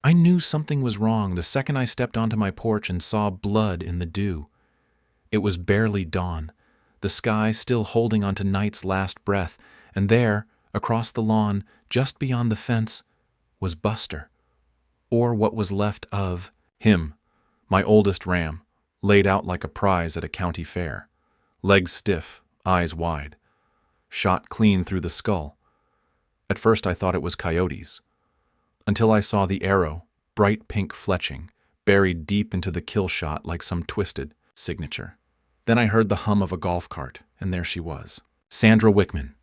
I knew something was wrong the second I stepped onto my porch and saw blood in the dew. It was barely dawn, the sky still holding onto night's last breath, and there, across the lawn, just beyond the fence, was Buster, or what was left of him, my oldest ram, laid out like a prize at a county fair, legs stiff, eyes wide, shot clean through the skull. At first I thought it was coyotes, until I saw the arrow, bright pink fletching, buried deep into the kill shot like some twisted signature. Then I heard the hum of a golf cart, and there she was. Sandra Wickman,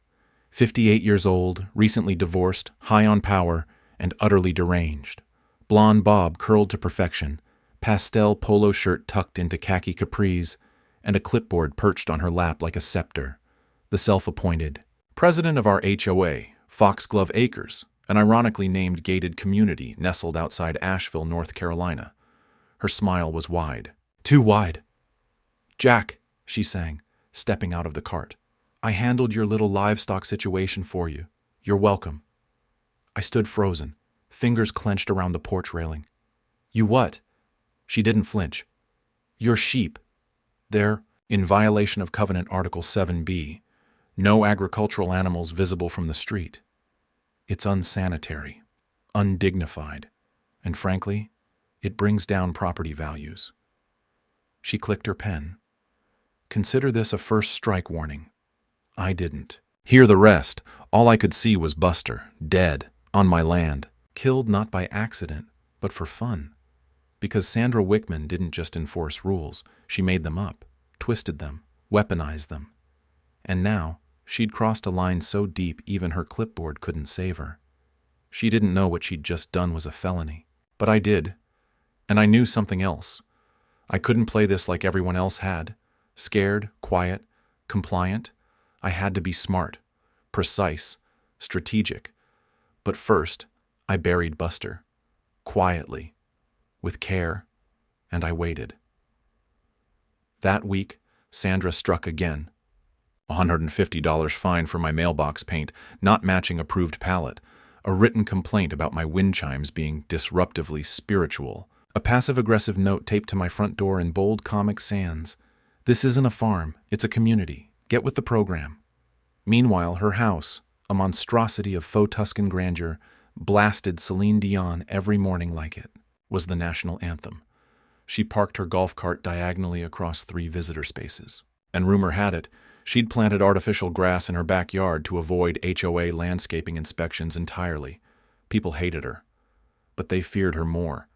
58 years old, recently divorced, high on power, and utterly deranged. Blonde bob curled to perfection, pastel polo shirt tucked into khaki capris, and a clipboard perched on her lap like a scepter. The self-appointed president of our HOA, Foxglove Acres, an ironically named gated community nestled outside Asheville, North Carolina. Her smile was wide. Too wide. "Jack," she sang, stepping out of the cart. "I handled your little livestock situation for you. You're welcome." I stood frozen, fingers clenched around the porch railing. "You what?" She didn't flinch. "Your sheep. They're in violation of Covenant Article 7B. No agricultural animals visible from the street. It's unsanitary, undignified, and frankly, it brings down property values." She clicked her pen. "Consider this a first strike warning." I didn't hear the rest. All I could see was Buster, dead, on my land, killed not by accident, but for fun. Because Sandra Wickman didn't just enforce rules, she made them up, twisted them, weaponized them. And now, she'd crossed a line so deep even her clipboard couldn't save her. She didn't know what she'd just done was a felony. But I did. And I knew something else. I couldn't play this like everyone else had. Scared, quiet, compliant. I had to be smart, precise, strategic. But first, I buried Buster. Quietly, with care, and I waited. That week, Sandra struck again. $150 fine for my mailbox paint, not matching approved palette, a written complaint about my wind chimes being disruptively spiritual, a passive-aggressive note taped to my front door in bold Comic Sans. "This isn't a farm, it's a community. Get with the program." Meanwhile, her house, a monstrosity of faux Tuscan grandeur, blasted Celine Dion every morning like it, was the national anthem. She parked her golf cart diagonally across 3 visitor spaces. And rumor had it, she'd planted artificial grass in her backyard to avoid HOA landscaping inspections entirely. People hated her, but they feared her more.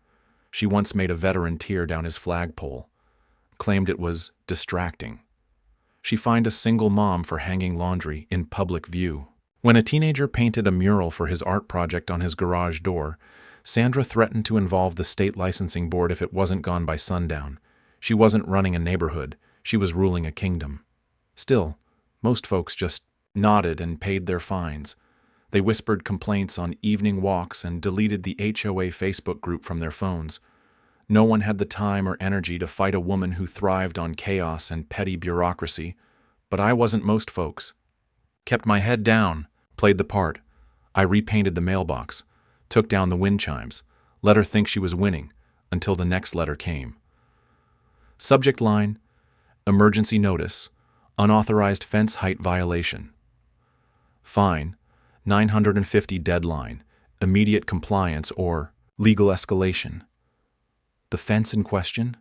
She once made a veteran tear down his flagpole, claimed it was distracting. She fined a single mom for hanging laundry in public view. When a teenager painted a mural for his art project on his garage door, Sandra threatened to involve the state licensing board if it wasn't gone by sundown. She wasn't running a neighborhood, she was ruling a kingdom. Still, most folks just nodded and paid their fines. They whispered complaints on evening walks and deleted the HOA Facebook group from their phones. No one had the time or energy to fight a woman who thrived on chaos and petty bureaucracy, but I wasn't most folks. Kept my head down, played the part. I repainted the mailbox, took down the wind chimes, let her think she was winning, until the next letter came. Subject line, emergency notice, unauthorized fence height violation. Fine, $950 deadline, immediate compliance or legal escalation. The fence in question?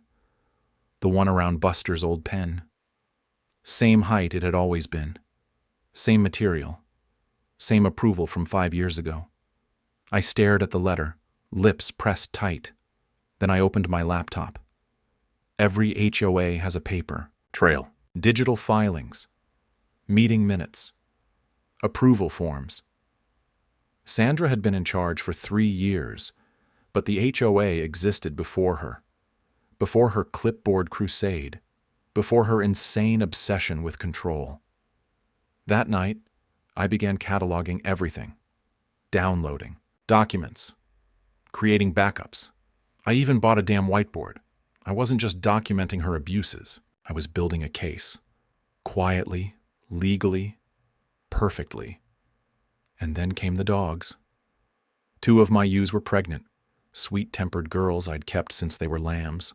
The one around Buster's old pen. Same height it had always been. Same material. Same approval from 5 years ago. I stared at the letter, lips pressed tight. Then I opened my laptop. Every HOA has a paper trail, digital filings, meeting minutes, approval forms. Sandra had been in charge for 3 years, but the HOA existed before her clipboard crusade, before her insane obsession with control. That night, I began cataloging everything, downloading documents, creating backups. I even bought a damn whiteboard. I wasn't just documenting her abuses, I was building a case. Quietly, legally, perfectly. And then came the dogs. 2 of my ewes were pregnant. sweet-tempered girls I'd kept since they were lambs.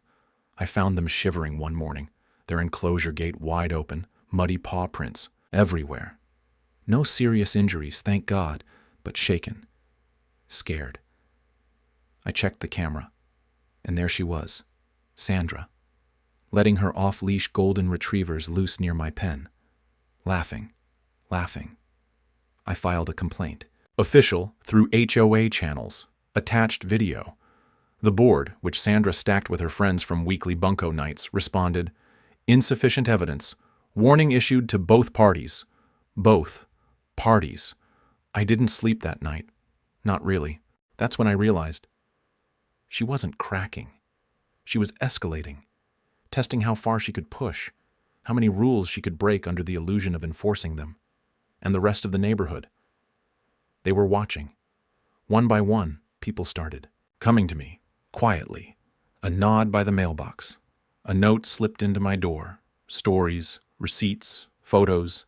I found them shivering one morning, their enclosure gate wide open, muddy paw prints everywhere. No serious injuries, thank God, but shaken, scared. I checked the camera, and there she was, Sandra, letting her off-leash golden retrievers loose near my pen, laughing. I filed a complaint. Official through HOA channels. Attached video. The board, which Sandra stacked with her friends from weekly bunco nights, responded, "Insufficient evidence. Warning issued to both parties." Both parties. I didn't sleep that night. Not really. That's when I realized. She wasn't cracking. She was escalating, testing how far she could push, how many rules she could break under the illusion of enforcing them, and the rest of the neighborhood. They were watching. One by one, people started coming to me, quietly. A nod by the mailbox. A note slipped into my door. Stories, receipts, photos.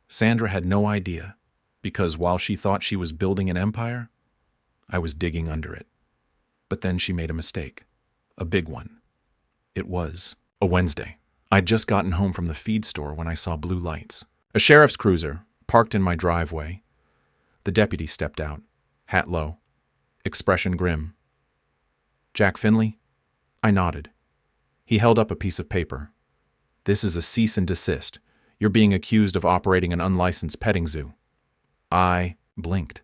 Sandra had no idea, because while she thought she was building an empire, I was digging under it. But then she made a mistake. A big one. It was a Wednesday. I'd just gotten home from the feed store when I saw blue lights. A sheriff's cruiser parked in my driveway. The deputy stepped out, hat low, expression grim. "Jack Finley?" I nodded. He held up a piece of paper. "This is a cease and desist. You're being accused of operating an unlicensed petting zoo." I blinked.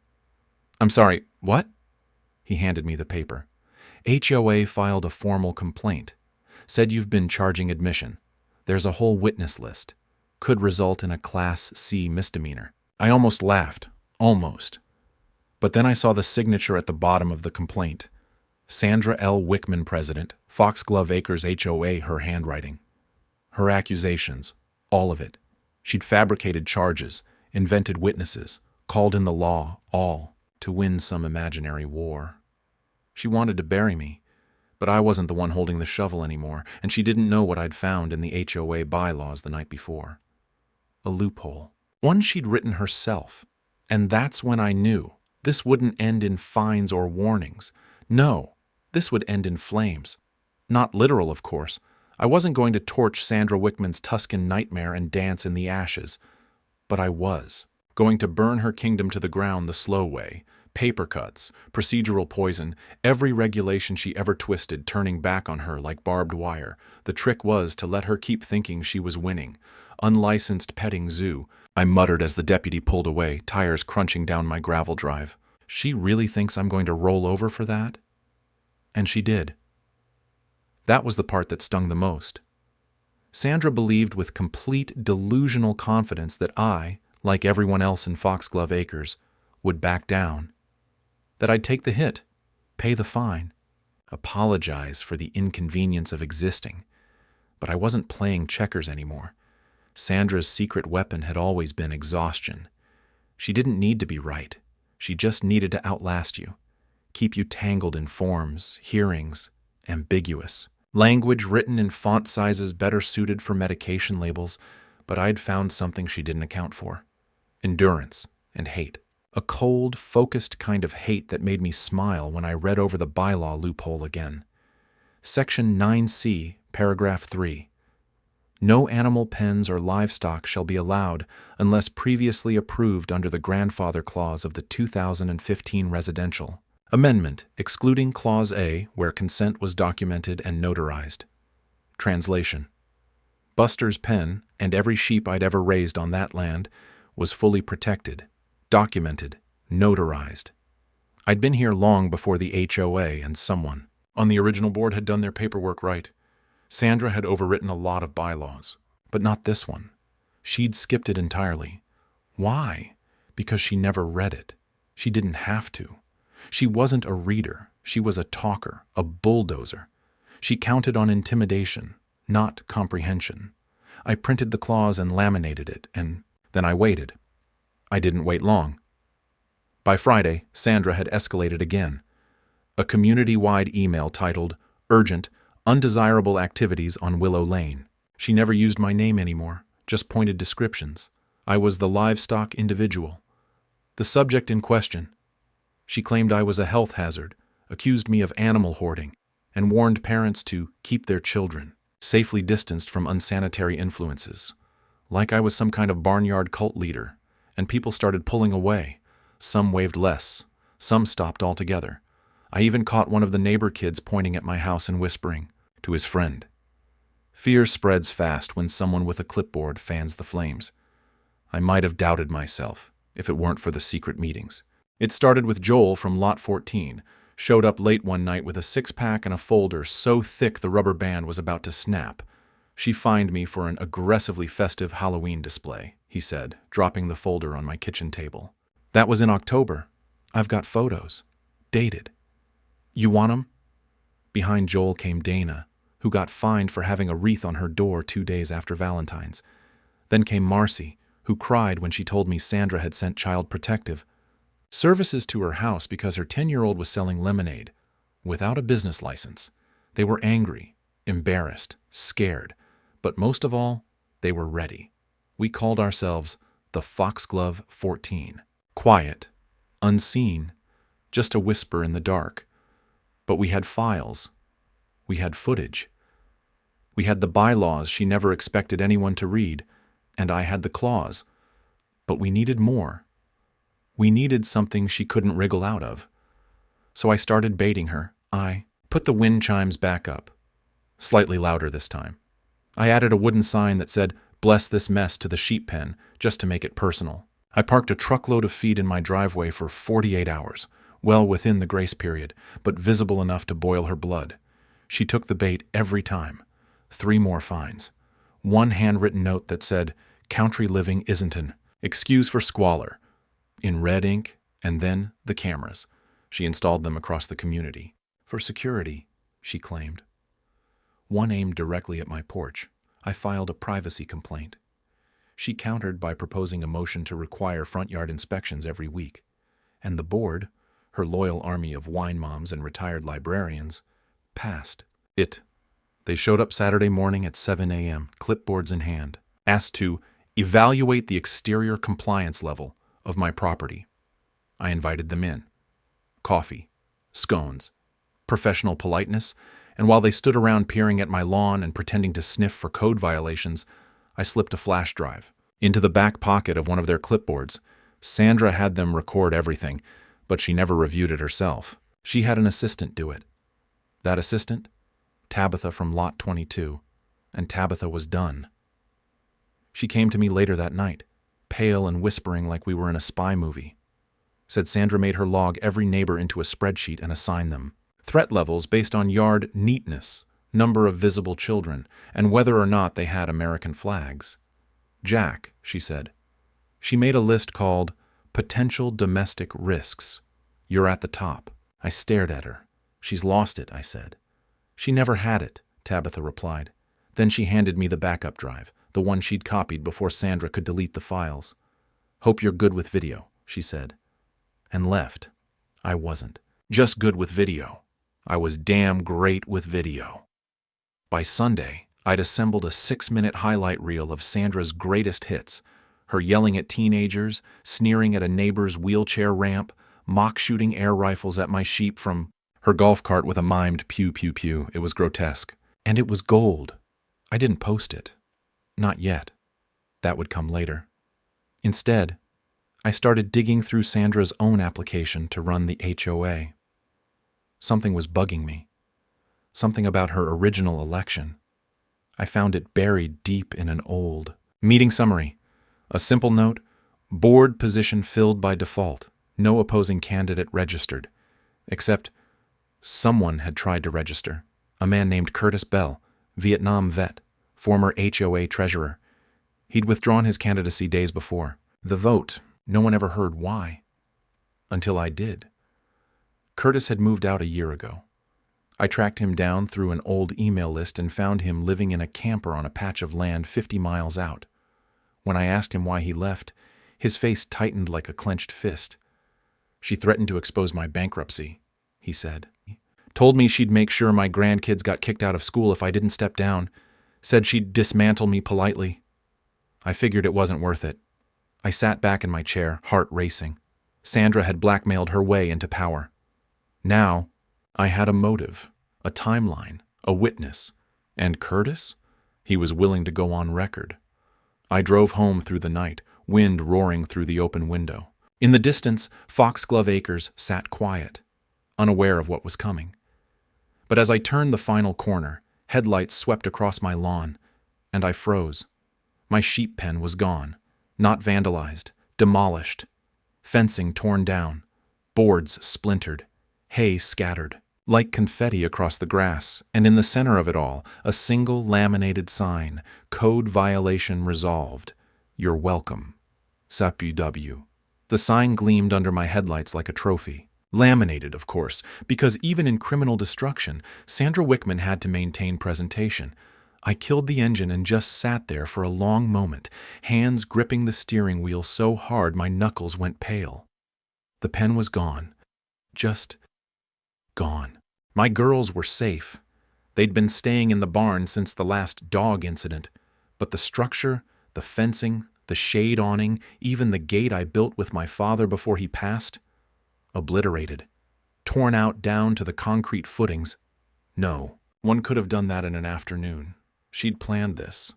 "I'm sorry, what?" He handed me the paper. "HOA filed a formal complaint. Said you've been charging admission. There's a whole witness list. Could result in a Class C misdemeanor." I almost laughed. Almost. But then I saw the signature at the bottom of the complaint. Sandra L. Wickman, President, Foxglove Acres HOA, her handwriting. Her accusations. All of it. She'd fabricated charges, invented witnesses, called in the law, all to win some imaginary war. She wanted to bury me, but I wasn't the one holding the shovel anymore, and she didn't know what I'd found in the HOA bylaws the night before. A loophole. One she'd written herself. And that's when I knew this wouldn't end in fines or warnings. No, this would end in flames. Not literal, of course. I wasn't going to torch Sandra Wickman's Tuscan nightmare and dance in the ashes. But I was going to burn her kingdom to the ground the slow way. Paper cuts, procedural poison, every regulation she ever twisted turning back on her like barbed wire. The trick was to let her keep thinking she was winning. Unlicensed petting zoo, I muttered as the deputy pulled away, tires crunching down my gravel drive. She really thinks I'm going to roll over for that? And she did. That was the part that stung the most. Sandra believed with complete delusional confidence that I, like everyone else in Foxglove Acres, would back down. That I'd take the hit, pay the fine, apologize for the inconvenience of existing. But I wasn't playing checkers anymore. Sandra's secret weapon had always been exhaustion. She didn't need to be right. She just needed to outlast you, keep you tangled in forms, hearings, ambiguous. Language written in font sizes better suited for medication labels, but I'd found something she didn't account for. Endurance and hate. A cold, focused kind of hate that made me smile when I read over the bylaw loophole again. Section 9C, paragraph 3. No animal pens or livestock shall be allowed unless previously approved under the grandfather clause of the 2015 residential amendment, excluding Clause A, where consent was documented and notarized. Translation. Buster's pen, and every sheep I'd ever raised on that land, was fully protected, documented, notarized. I'd been here long before the HOA and someone on the original board had done their paperwork right. Sandra had overwritten a lot of bylaws, but not this one. She'd skipped it entirely. Why? Because she never read it. She didn't have to. She wasn't a reader. She was a talker, a bulldozer. She counted on intimidation, not comprehension. I printed the clause and laminated it, and then I waited. I didn't wait long. By Friday, Sandra had escalated again. A community-wide email titled, "Urgent, Undesirable Activities on Willow Lane." She never used my name anymore, just pointed descriptions. I was the livestock individual. The subject in question. She claimed I was a health hazard, accused me of animal hoarding, and warned parents to keep their children safely distanced from unsanitary influences. Like I was some kind of barnyard cult leader, and people started pulling away. Some waved less, some stopped altogether. I even caught one of the neighbor kids pointing at my house and whispering to his friend. Fear spreads fast when someone with a clipboard fans the flames. I might have doubted myself if it weren't for the secret meetings. It started with Joel from Lot 14, showed up late one night with a six-pack and a folder so thick the rubber band was about to snap. She fined me for an aggressively festive Halloween display, he said, dropping the folder on my kitchen table. That was in October. I've got photos. Dated. You want 'em? Behind Joel came Dana, who got fined for having a wreath on her door 2 days after Valentine's. Then came Marcy, who cried when she told me Sandra had sent Child Protective services to her house because her 10-year-old was selling lemonade without a business license. They were angry, embarrassed, scared, but most of all, they were ready. We called ourselves the Foxglove 14. Quiet, unseen, just a whisper in the dark. But we had files. We had footage. We had the bylaws she never expected anyone to read, and I had the clause. But we needed more. We needed something she couldn't wriggle out of. So I started baiting her. I put the wind chimes back up, slightly louder this time. I added a wooden sign that said, "Bless this mess" to the sheep pen, just to make it personal. I parked a truckload of feed in my driveway for 48 hours, well within the grace period, but visible enough to boil her blood. She took the bait every time. 3 more fines. 1 handwritten note that said, "Country living isn't an excuse for squalor," in red ink, and then the cameras. She installed them across the community. For security, she claimed. One aimed directly at my porch. I filed a privacy complaint. She countered by proposing a motion to require front yard inspections every week. And the board, her loyal army of wine moms and retired librarians, passed it. They showed up Saturday morning at 7 a.m., clipboards in hand, asked to evaluate the exterior compliance level of my property. I invited them in. Coffee, scones, professional politeness, and while they stood around peering at my lawn and pretending to sniff for code violations, I slipped a flash drive into the back pocket of one of their clipboards. Sandra had them record everything, but she never reviewed it herself. She had an assistant do it. That assistant? Tabitha from Lot 22, and Tabitha was done. She came to me later that night, pale and whispering like we were in a spy movie. Said Sandra made her log every neighbor into a spreadsheet and assign them threat levels based on yard neatness, number of visible children, and whether or not they had American flags. Jack, she said. She made a list called Potential Domestic Risks. You're at the top. I stared at her. She's lost it, I said. She never had it, Tabitha replied. Then she handed me the backup drive, the one she'd copied before Sandra could delete the files. Hope you're good with video, she said. And left. I wasn't. Just good with video. I was damn great with video. By Sunday, I'd assembled a 6-minute highlight reel of Sandra's greatest hits, her yelling at teenagers, sneering at a neighbor's wheelchair ramp, mock-shooting air rifles at my sheep from her golf cart with a mimed pew pew pew. It was grotesque. And it was gold. I didn't post it. Not yet. That would come later. Instead, I started digging through Sandra's own application to run the HOA. Something was bugging me. Something about her original election. I found it buried deep in an old meeting summary. A simple note, board position filled by default. No opposing candidate registered. Except someone had tried to register. A man named Curtis Bell, Vietnam vet, former HOA treasurer. He'd withdrawn his candidacy days before. The vote, no one ever heard why. Until I did. Curtis had moved out a year ago. I tracked him down through an old email list and found him living in a camper on a patch of land 50 miles out. When I asked him why he left, his face tightened like a clenched fist. She threatened to expose my bankruptcy, he said. Told me she'd make sure my grandkids got kicked out of school if I didn't step down. Said she'd dismantle me politely. I figured it wasn't worth it. I sat back in my chair, heart racing. Sandra had blackmailed her way into power. Now, I had a motive, a timeline, a witness. And Curtis? He was willing to go on record. I drove home through the night, wind roaring through the open window. In the distance, Foxglove Acres sat quiet, unaware of what was coming. But as I turned the final corner, headlights swept across my lawn, and I froze. My sheep pen was gone, not vandalized, demolished. Fencing torn down, boards splintered, hay scattered, like confetti across the grass, and in the center of it all, a single laminated sign, code violation resolved. You're welcome. SAPUW. The sign gleamed under my headlights like a trophy. Laminated, of course, because even in criminal destruction, Sandra Wickman had to maintain presentation. I killed the engine and just sat there for a long moment, hands gripping the steering wheel so hard my knuckles went pale. The pen was gone. Just gone. My girls were safe. They'd been staying in the barn since the last dog incident, but the structure, the fencing, the shade awning, even the gate I built with my father before he passed, obliterated, torn out down to the concrete footings. No, one could have done that in an afternoon. She'd planned this.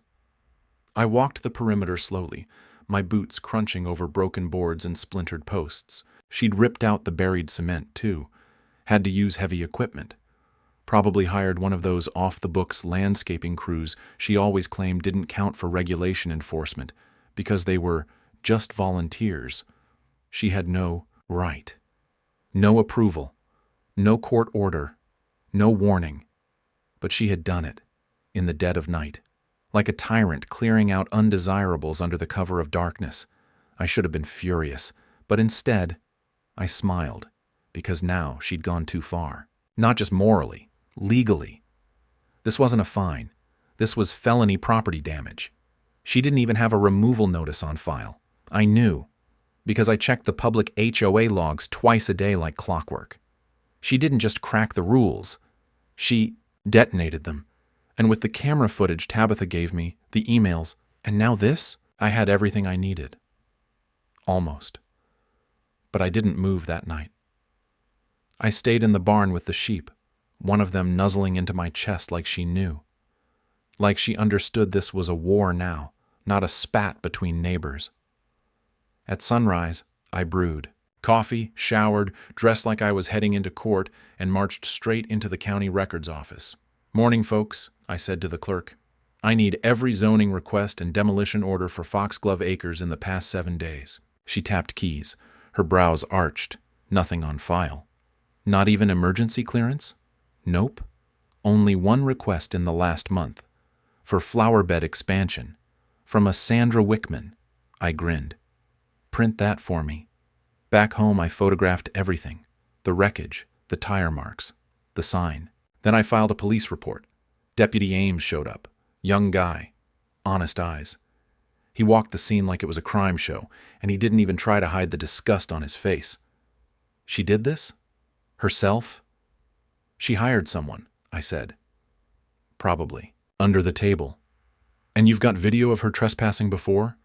I walked the perimeter slowly, my boots crunching over broken boards and splintered posts. She'd ripped out the buried cement, too. Had to use heavy equipment. Probably hired one of those off-the-books landscaping crews she always claimed didn't count for regulation enforcement, because they were just volunteers. She had no right. No approval. No court order. No warning. But she had done it. In the dead of night, like a tyrant clearing out undesirables under the cover of darkness. I should have been furious, but instead, I smiled, because now she'd gone too far. Not just morally, legally. This wasn't a fine. This was felony property damage. She didn't even have a removal notice on file. I knew, because I checked the public HOA logs twice a day like clockwork. She didn't just crack the rules. She detonated them. And with the camera footage Tabitha gave me, the emails, and now this, I had everything I needed. Almost. But I didn't move that night. I stayed in the barn with the sheep, one of them nuzzling into my chest like she knew. Like she understood this was a war now, not a spat between neighbors. At sunrise, I brewed. Coffee, showered, dressed like I was heading into court, and marched straight into the county records office. "Morning, folks," I said to the clerk. "I need every zoning request and demolition order for Foxglove Acres in the past 7 days." She tapped keys, her brows arched. Nothing on file. Not even emergency clearance? Nope. Only one request in the last month. For flower bed expansion. From a Sandra Wickman. I grinned. "Print that for me." Back home, I photographed everything. The wreckage, the tire marks, the sign. Then I filed a police report. Deputy Ames showed up. Young guy. Honest eyes. He walked the scene like it was a crime show, and he didn't even try to hide the disgust on his face. She did this? Herself? She hired someone, I said. Probably. Under the table. And you've got video of her trespassing before?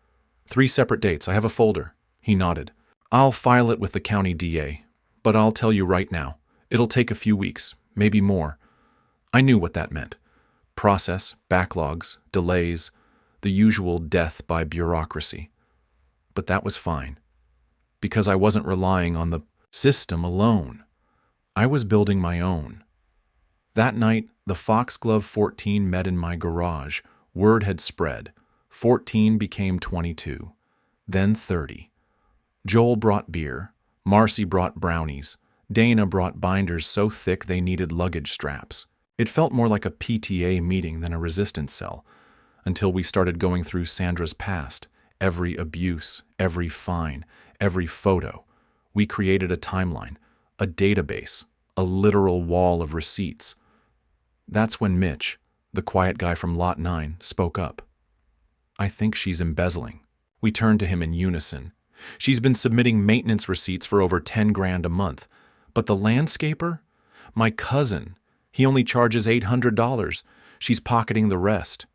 3 separate dates. I have a folder. He nodded. I'll file it with the county DA, but I'll tell you right now, it'll take a few weeks, maybe more. I knew what that meant. Process, backlogs, delays, the usual death by bureaucracy. But that was fine, because I wasn't relying on the system alone. I was building my own. That night, the Foxglove 14 met in my garage. Word had spread. 14 became 22, then 30. Joel brought beer. Marcy brought brownies. Dana brought binders so thick they needed luggage straps. It felt more like a PTA meeting than a resistance cell, until we started going through Sandra's past, every abuse, every fine, every photo. We created a timeline, a database, a literal wall of receipts. That's when Mitch, the quiet guy from Lot 9, spoke up. I think she's embezzling. We turned to him in unison. She's been submitting maintenance receipts for over 10 grand a month. But the landscaper? My cousin. He only charges $800. She's pocketing the rest.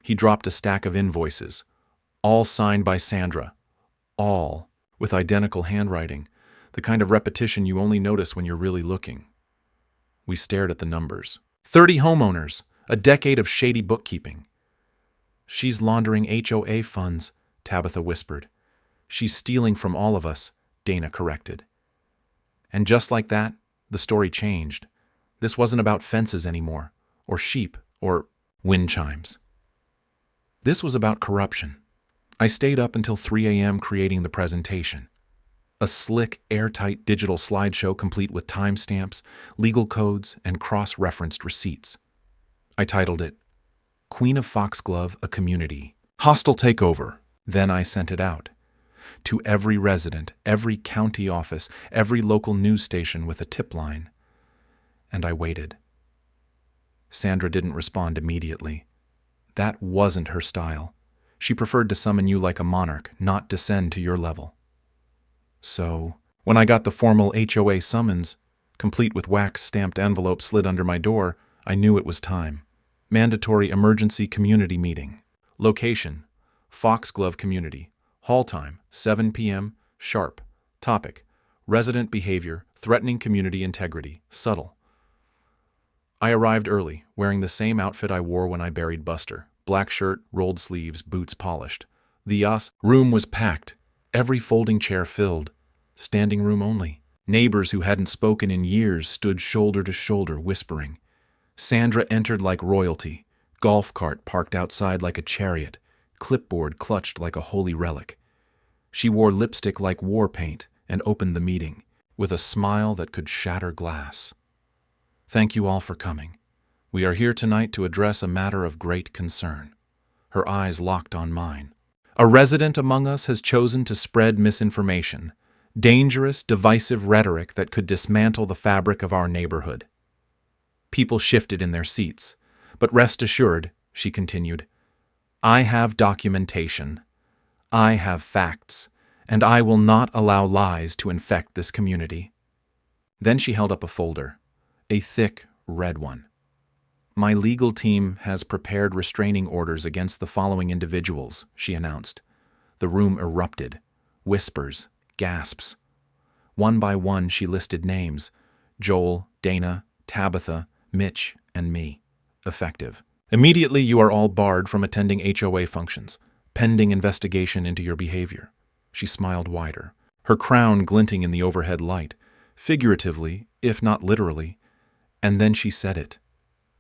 He dropped a stack of invoices, all signed by Sandra. All with identical handwriting, the kind of repetition you only notice when you're really looking. We stared at the numbers. 30 homeowners, a decade of shady bookkeeping. She's laundering HOA funds, Tabitha whispered. She's stealing from all of us, Dana corrected. And just like that, the story changed. This wasn't about fences anymore, or sheep, or wind chimes. This was about corruption. I stayed up until 3 a.m. creating the presentation. A slick, airtight digital slideshow complete with timestamps, legal codes, and cross-referenced receipts. I titled it, Queen of Foxglove, a Community. Hostile Takeover. Then I sent it out. To every resident, every county office, every local news station with a tip line. And I waited. Sandra didn't respond immediately. That wasn't her style. She preferred to summon you like a monarch, not descend to your level. So, when I got the formal HOA summons, complete with wax-stamped envelope slid under my door, I knew it was time. Mandatory emergency community meeting. Location, Foxglove Community. Hall time, 7 p.m., sharp. Topic, resident behavior, threatening community integrity, subtle. I arrived early, wearing the same outfit I wore when I buried Buster. Black shirt, rolled sleeves, boots polished. The room was packed, every folding chair filled. Standing room only. Neighbors who hadn't spoken in years stood shoulder to shoulder, whispering. Sandra entered like royalty, golf cart parked outside like a chariot, clipboard clutched like a holy relic. She wore lipstick like war paint and opened the meeting, with a smile that could shatter glass. Thank you all for coming. We are here tonight to address a matter of great concern. Her eyes locked on mine. A resident among us has chosen to spread misinformation, dangerous, divisive rhetoric that could dismantle the fabric of our neighborhood. People shifted in their seats. But rest assured, she continued, I have documentation. I have facts, and I will not allow lies to infect this community. Then she held up a folder, a thick, red one. My legal team has prepared restraining orders against the following individuals, she announced. The room erupted. Whispers, gasps. One by one she listed names, Joel, Dana, Tabitha, Mitch, and me. Effective. Immediately you are all barred from attending HOA functions, pending investigation into your behavior. She smiled wider, her crown glinting in the overhead light, figuratively, if not literally. And then she said it.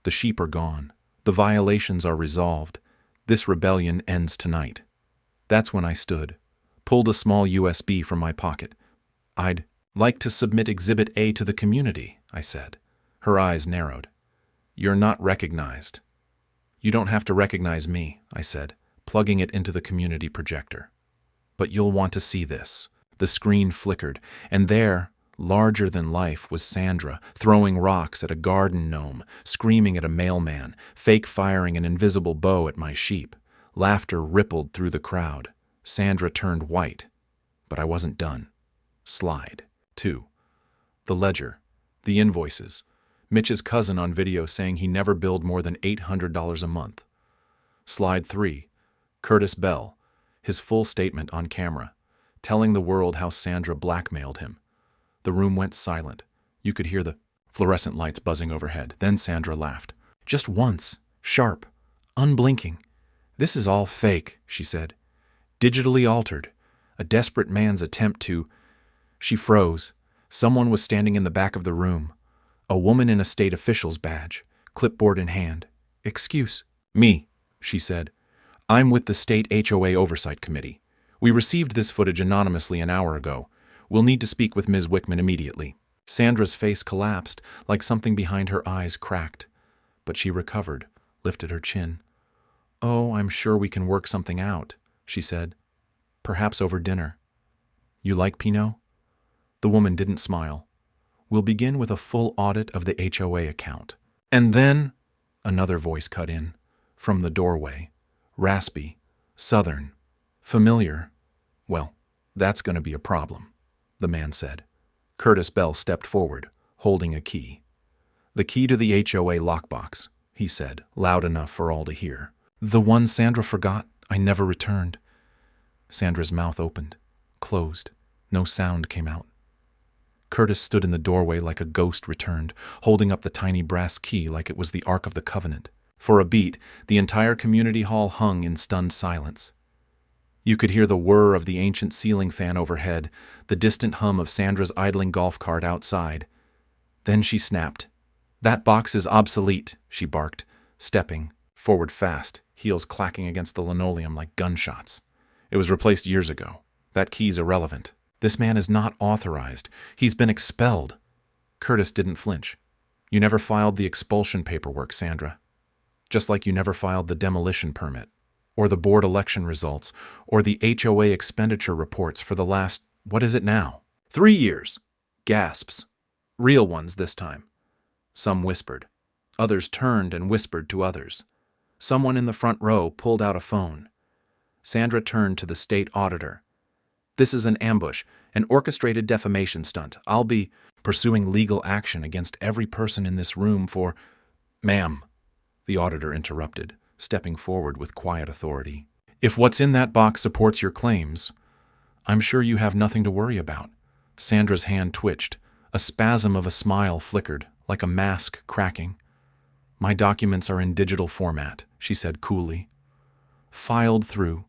The sheep are gone. The violations are resolved. This rebellion ends tonight. That's when I stood, pulled a small USB from my pocket. I'd like to submit Exhibit A to the community, I said. Her eyes narrowed. You're not recognized. You don't have to recognize me, I said, plugging it into the community projector. But you'll want to see this. The screen flickered, and there, larger than life, was Sandra, throwing rocks at a garden gnome, screaming at a mailman, fake firing an invisible bow at my sheep. Laughter rippled through the crowd. Sandra turned white. But I wasn't done. Slide 2. The ledger. The invoices. Mitch's cousin on video saying he never billed more than $800 a month. Slide 3. Curtis Bell. His full statement on camera, telling the world how Sandra blackmailed him. The room went silent. You could hear the fluorescent lights buzzing overhead. Then Sandra laughed. Just once. Sharp. Unblinking. This is all fake, she said. Digitally altered. A desperate man's attempt to... She froze. Someone was standing in the back of the room. A woman in a state official's badge, clipboard in hand. Excuse me, she said. I'm with the State HOA Oversight Committee. We received this footage anonymously an hour ago. We'll need to speak with Ms. Wickman immediately. Sandra's face collapsed, like something behind her eyes cracked. But she recovered, lifted her chin. Oh, I'm sure we can work something out, she said. Perhaps over dinner. You like Pinot? The woman didn't smile. We'll begin with a full audit of the HOA account. And then, another voice cut in, from the doorway. Raspy, southern, familiar. Well, that's going to be a problem, the man said. Curtis Bell stepped forward, holding a key. The key to the HOA lockbox, he said, loud enough for all to hear. The one Sandra forgot, I never returned. Sandra's mouth opened, closed. No sound came out. Curtis stood in the doorway like a ghost returned, holding up the tiny brass key like it was the Ark of the Covenant. For a beat, the entire community hall hung in stunned silence. You could hear the whir of the ancient ceiling fan overhead, the distant hum of Sandra's idling golf cart outside. Then she snapped. "That box is obsolete," she barked, stepping forward fast, heels clacking against the linoleum like gunshots. "It was replaced years ago. That key's irrelevant. This man is not authorized. He's been expelled." Curtis didn't flinch. "You never filed the expulsion paperwork, Sandra. Just like you never filed the demolition permit, or the board election results, or the HOA expenditure reports for the last, what is it now? 3 years. Gasps. Real ones this time. Some whispered. Others turned and whispered to others. Someone in the front row pulled out a phone. Sandra turned to the state auditor. "This is an ambush, an orchestrated defamation stunt. I'll be pursuing legal action against every person in this room for—" "Ma'am," the auditor interrupted, stepping forward with quiet authority. "If what's in that box supports your claims, I'm sure you have nothing to worry about." Sandra's hand twitched. A spasm of a smile flickered, like a mask cracking. "My documents are in digital format," she said coolly. "Filed through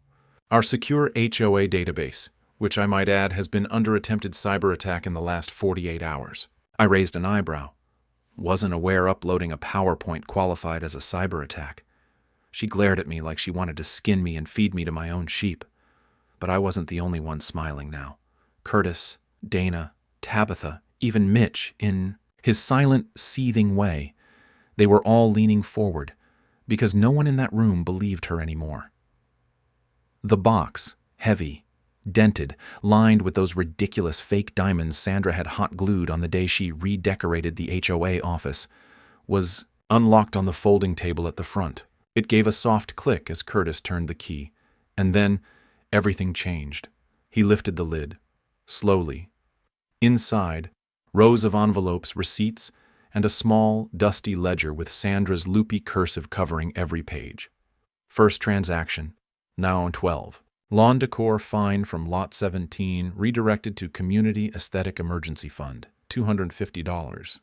our secure HOA database, which I might add has been under attempted cyber attack in the last 48 hours. I raised an eyebrow. Wasn't aware uploading a PowerPoint qualified as a cyber attack. She glared at me like she wanted to skin me and feed me to my own sheep. But I wasn't the only one smiling now. Curtis, Dana, Tabitha, even Mitch, in his silent, seething way. They were all leaning forward, because no one in that room believed her anymore. The box, heavy, dented, lined with those ridiculous fake diamonds Sandra had hot glued on the day she redecorated the HOA office, was unlocked on the folding table at the front. It gave a soft click as Curtis turned the key, and then everything changed. He lifted the lid, slowly. Inside, rows of envelopes, receipts, and a small, dusty ledger with Sandra's loopy cursive covering every page. First transaction, now 12. Lawn decor fine from Lot 17, redirected to Community Aesthetic Emergency Fund, $250.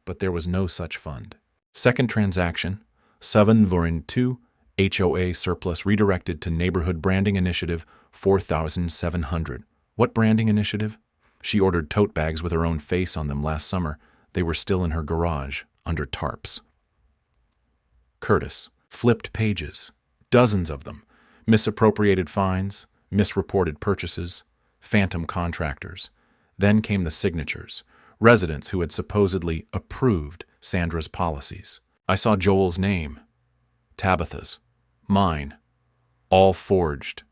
But there was no such fund. Second transaction, 7/2, HOA surplus redirected to Neighborhood Branding Initiative, $4,700. What branding initiative? She ordered tote bags with her own face on them last summer. They were still in her garage, under tarps. Curtis flipped pages, dozens of them. Misappropriated fines, misreported purchases, phantom contractors. Then came the signatures, residents who had supposedly approved Sandra's policies. I saw Joel's name, Tabitha's, mine, all forged.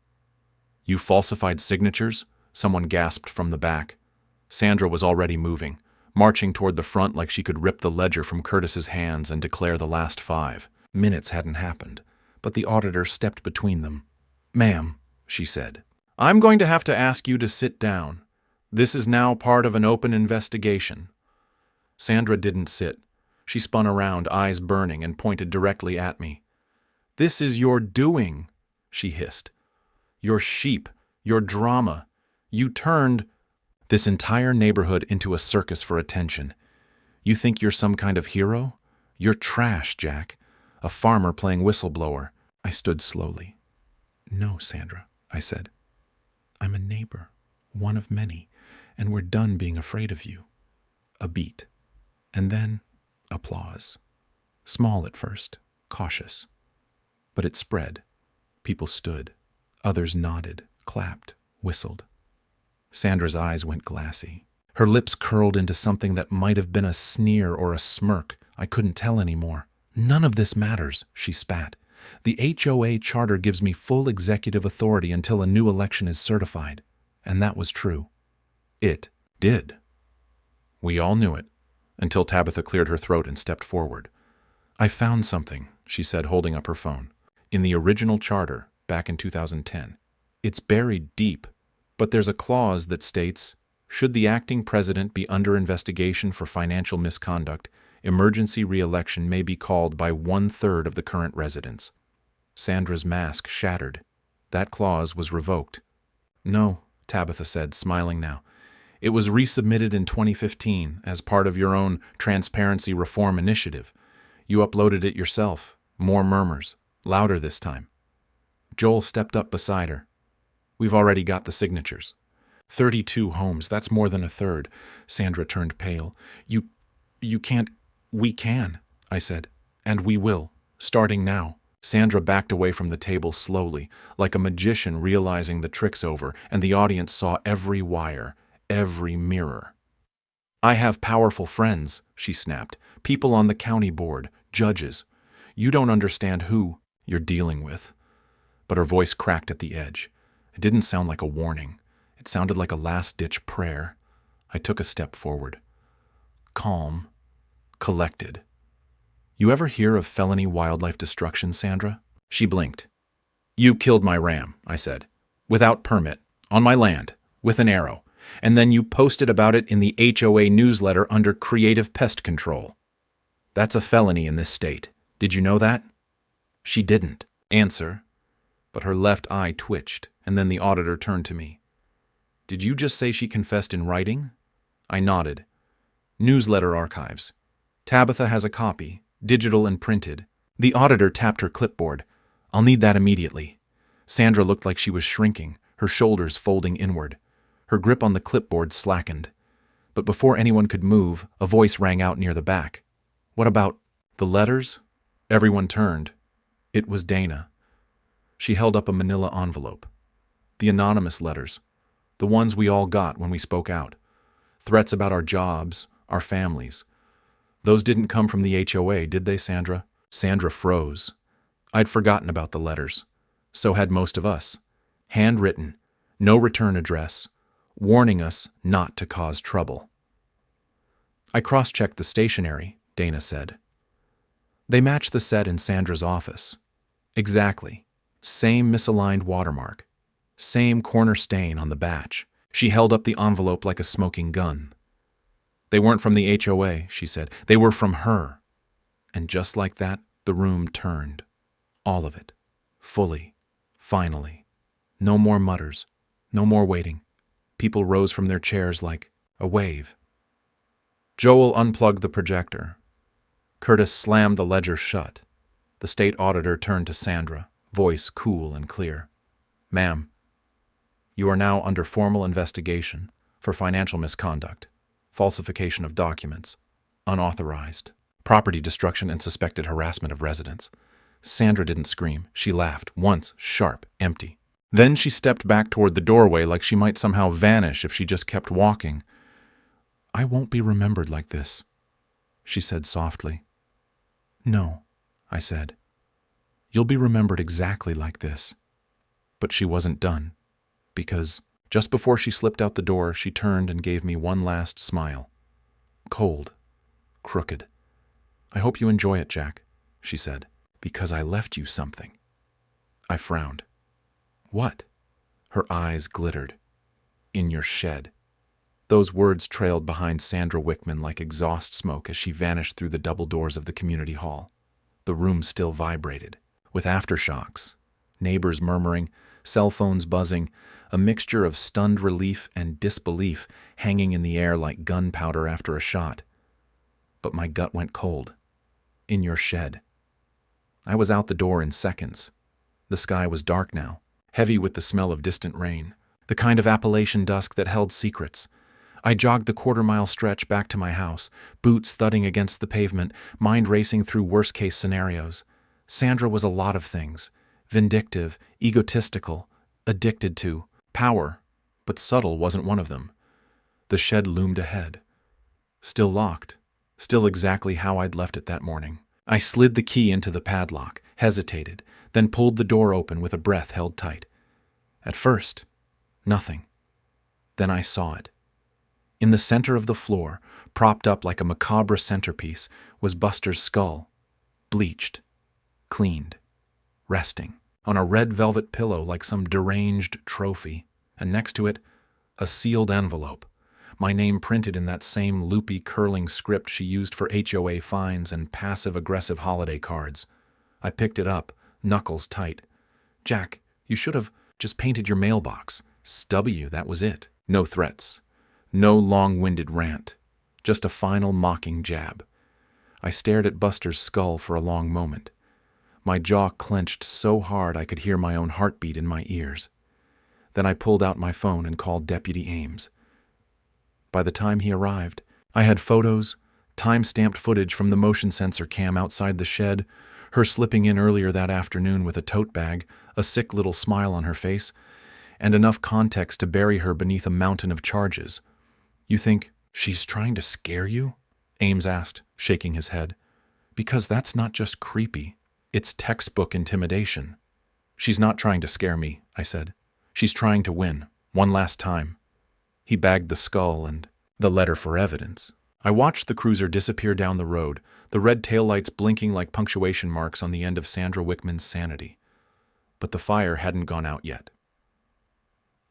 "You falsified signatures?" someone gasped from the back. Sandra was already moving, marching toward the front like she could rip the ledger from Curtis's hands and declare the last 5. Minutes hadn't happened, but the auditor stepped between them. "Ma'am," she said, "I'm going to have to ask you to sit down. This is now part of an open investigation." Sandra didn't sit. She spun around, eyes burning, and pointed directly at me. "This is your doing," she hissed. "Your sheep, your drama. You turned this entire neighborhood into a circus for attention. You think you're some kind of hero? You're trash, Jack. A farmer playing whistleblower." I stood slowly. "No, Sandra," I said. "I'm a neighbor, one of many, and we're done being afraid of you." A beat. And then applause. Small at first, cautious. But it spread. People stood. Others nodded, clapped, whistled. Sandra's eyes went glassy. Her lips curled into something that might have been a sneer or a smirk. I couldn't tell anymore. "None of this matters," she spat. "The HOA charter gives me full executive authority until a new election is certified." And that was true. It did. We all knew it, until Tabitha cleared her throat and stepped forward. "I found something," she said, holding up her phone. "In the original charter, back in 2010. It's buried deep, but there's a clause that states, should the acting president be under investigation for financial misconduct, emergency re-election may be called by 1/3 of the current residents." Sandra's mask shattered. That clause was revoked. "No," Tabitha said, smiling now. It was resubmitted in 2015 as part of your own transparency reform initiative. You uploaded it yourself. More murmurs. Louder this time. Joel stepped up beside her. We've already got the signatures. 32 homes, that's more than a third. Sandra turned pale. You can't. We can, I said. And we will, starting now. Sandra backed away from the table slowly, like a magician realizing the trick's over, and the audience saw every wire, every mirror. I have powerful friends, she snapped. People on the county board, judges. You don't understand who you're dealing with. But her voice cracked at the edge. It didn't sound like a warning. It sounded like a last-ditch prayer. I took a step forward. Calm. Collected. You ever hear of felony wildlife destruction, Sandra? She blinked. You killed my ram, I said. Without permit. On my land. With an arrow. And then you posted about it in the HOA newsletter under creative pest control. That's a felony in this state. Did you know that? She didn't answer, but her left eye twitched, and then the auditor turned to me. Did you just say she confessed in writing? I nodded. Newsletter archives. Tabitha has a copy, digital and printed. The auditor tapped her clipboard. I'll need that immediately. Sandra looked like she was shrinking, her shoulders folding inward. Her grip on the clipboard slackened. But before anyone could move, a voice rang out near the back. What about the letters? Everyone turned. It was Dana. She held up a manila envelope. The anonymous letters. The ones we all got when we spoke out. Threats about our jobs, our families. Those didn't come from the HOA, did they, Sandra? Sandra froze. I'd forgotten about the letters. So had most of us. Handwritten, no return address, warning us not to cause trouble. I cross-checked the stationery, Dana said. They matched the set in Sandra's office. Exactly. Same misaligned watermark. Same corner stain on the batch. She held up the envelope like a smoking gun. They weren't from the HOA, she said. They were from her. And just like that, the room turned. All of it. Fully. Finally. No more mutters. No more waiting. People rose from their chairs like a wave. Joel unplugged the projector. Curtis slammed the ledger shut. The state auditor turned to Sandra, voice cool and clear. Ma'am, you are now under formal investigation for financial misconduct, falsification of documents, unauthorized, property destruction, and suspected harassment of residents. Sandra didn't scream. She laughed, once, sharp, empty. Then she stepped back toward the doorway like she might somehow vanish if she just kept walking. I won't be remembered like this, she said softly. No, I said. You'll be remembered exactly like this. But she wasn't done, because just before she slipped out the door, she turned and gave me one last smile. Cold, crooked. I hope you enjoy it, Jack, she said, because I left you something. I frowned. What? Her eyes glittered. In your shed. Those words trailed behind Sandra Wickman like exhaust smoke as she vanished through the double doors of the community hall. The room still vibrated, with aftershocks, neighbors murmuring, cell phones buzzing, a mixture of stunned relief and disbelief hanging in the air like gunpowder after a shot. But my gut went cold. In your shed. I was out the door in seconds. The sky was dark now, heavy with the smell of distant rain, the kind of Appalachian dusk that held secrets. I jogged the quarter-mile stretch back to my house, boots thudding against the pavement, mind racing through worst-case scenarios. Sandra was a lot of things. Vindictive, egotistical, addicted to. Power, but subtle wasn't one of them. The shed loomed ahead. Still locked. Still exactly how I'd left it that morning. I slid the key into the padlock, hesitated, then pulled the door open with a breath held tight. At first, nothing. Then I saw it. In the center of the floor, propped up like a macabre centerpiece, was Buster's skull, bleached, cleaned, resting on a red velvet pillow like some deranged trophy, and next to it, a sealed envelope, my name printed in that same loopy, curling script she used for HOA fines and passive-aggressive holiday cards. I picked it up, knuckles tight. Jack, you should have just painted your mailbox. SW, that was it. No threats. No long-winded rant, just a final mocking jab. I stared at Buster's skull for a long moment. My jaw clenched so hard I could hear my own heartbeat in my ears. Then I pulled out my phone and called Deputy Ames. By the time he arrived, I had photos, time-stamped footage from the motion sensor cam outside the shed, her slipping in earlier that afternoon with a tote bag, a sick little smile on her face, and enough context to bury her beneath a mountain of charges. "You think she's trying to scare you?" Ames asked, shaking his head. "Because that's not just creepy, it's textbook intimidation." "She's not trying to scare me," I said. "She's trying to win, one last time." He bagged the skull and the letter for evidence. I watched the cruiser disappear down the road, the red taillights blinking like punctuation marks on the end of Sandra Wickman's sanity. But the fire hadn't gone out yet.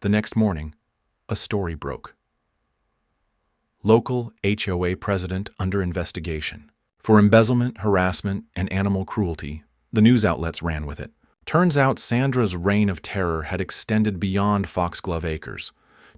The next morning, a story broke. Local HOA president under investigation. For embezzlement, harassment, and animal cruelty, the news outlets ran with it. Turns out Sandra's reign of terror had extended beyond Foxglove Acres.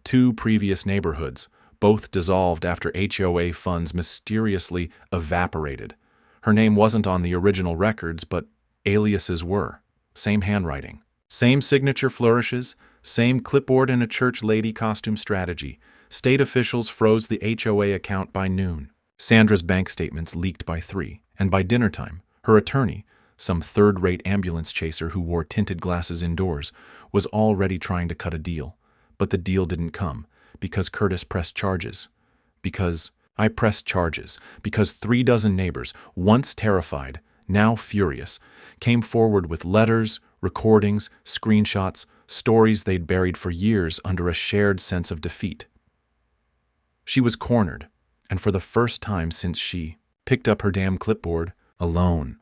2 previous neighborhoods, both dissolved after HOA funds mysteriously evaporated. Her name wasn't on the original records, but aliases were. Same handwriting. Same signature flourishes, same clipboard in a church lady costume strategy. State officials froze the HOA account by noon. Sandra's bank statements leaked by 3, and by dinner time, her attorney, some third-rate ambulance chaser who wore tinted glasses indoors, was already trying to cut a deal. But the deal didn't come, because Curtis pressed charges. Because I pressed charges. Because 36 neighbors, once terrified, now furious, came forward with letters, recordings, screenshots, stories they'd buried for years under a shared sense of defeat. She was cornered, and for the first time since she picked up her damn clipboard, alone.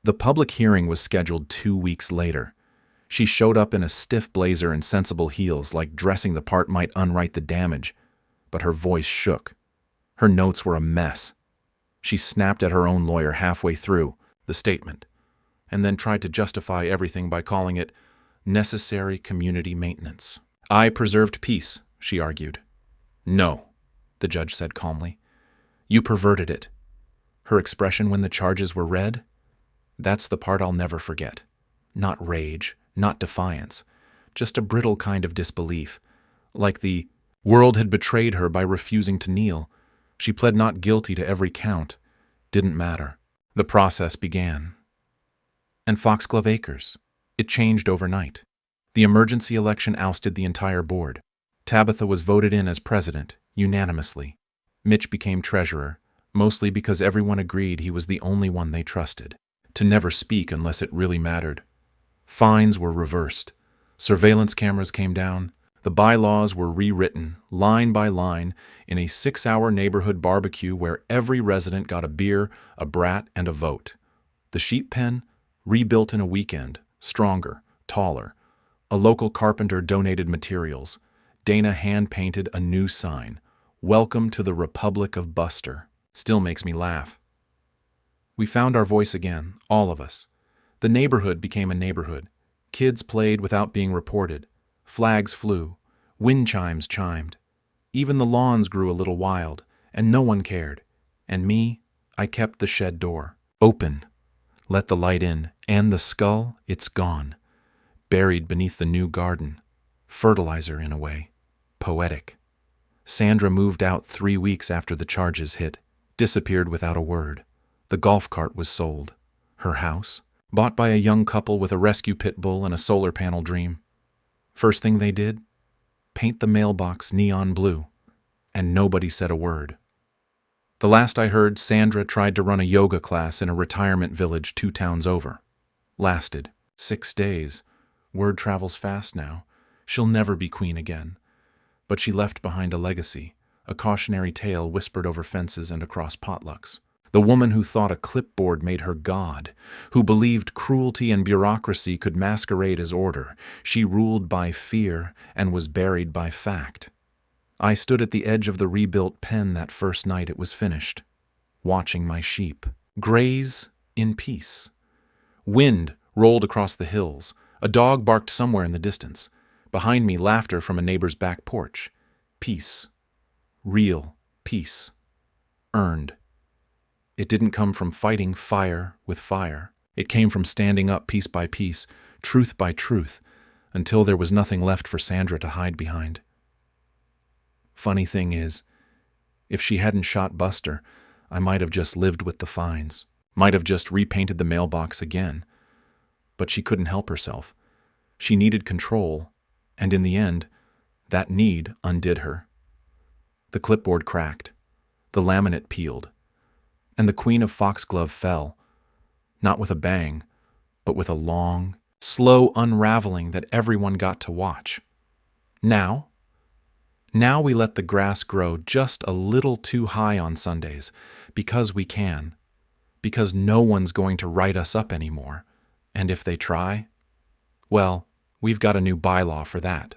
The public hearing was scheduled 2 weeks later. She showed up in a stiff blazer and sensible heels, like dressing the part might unright the damage, but her voice shook. Her notes were a mess. She snapped at her own lawyer halfway through the statement, and then tried to justify everything by calling it necessary community maintenance. "I preserved peace," she argued. "No," the judge said calmly. "You perverted it." Her expression when the charges were read? That's the part I'll never forget. Not rage, not defiance, just a brittle kind of disbelief. Like the world had betrayed her by refusing to kneel. She pled not guilty to every count. Didn't matter. The process began. And Foxglove Acres. It changed overnight. The emergency election ousted the entire board. Tabitha was voted in as president, unanimously. Mitch became treasurer, mostly because everyone agreed he was the only one they trusted, to never speak unless it really mattered. Fines were reversed. Surveillance cameras came down. The bylaws were rewritten, line by line, in a 6-hour neighborhood barbecue where every resident got a beer, a brat, and a vote. The sheep pen, rebuilt in a weekend, stronger, taller. A local carpenter donated materials. Dana hand-painted a new sign. "Welcome to the Republic of Buster." Still makes me laugh. We found our voice again, all of us. The neighborhood became a neighborhood. Kids played without being reported. Flags flew. Wind chimes chimed. Even the lawns grew a little wild, and no one cared. And me, I kept the shed door open. Let the light in, and the skull, it's gone. Buried beneath the new garden. Fertilizer, in a way. Poetic. Sandra moved out 3 weeks after the charges hit. Disappeared without a word. The golf cart was sold. Her house? Bought by a young couple with a rescue pit bull and a solar panel dream. First thing they did? Paint the mailbox neon blue. And nobody said a word. The last I heard, Sandra tried to run a yoga class in a retirement village 2 towns over. Lasted 6 days. Word travels fast now. She'll never be queen again. But she left behind a legacy, a cautionary tale whispered over fences and across potlucks. The woman who thought a clipboard made her God, who believed cruelty and bureaucracy could masquerade as order. She ruled by fear and was buried by fact. I stood at the edge of the rebuilt pen that first night it was finished, watching my sheep graze in peace. Wind rolled across the hills. A dog barked somewhere in the distance. Behind me, laughter from a neighbor's back porch. Peace. Real peace. Earned. It didn't come from fighting fire with fire. It came from standing up piece by piece, truth by truth, until there was nothing left for Sandra to hide behind. Funny thing is, if she hadn't shot Buster, I might have just lived with the fines, might have just repainted the mailbox again. But she couldn't help herself. She needed control, and in the end, that need undid her. The clipboard cracked, the laminate peeled, and the Queen of Foxglove fell, not with a bang, but with a long, slow unraveling that everyone got to watch. Now we let the grass grow just a little too high on Sundays, because we can, because no one's going to write us up anymore, and if they try, well, we've got a new bylaw for that.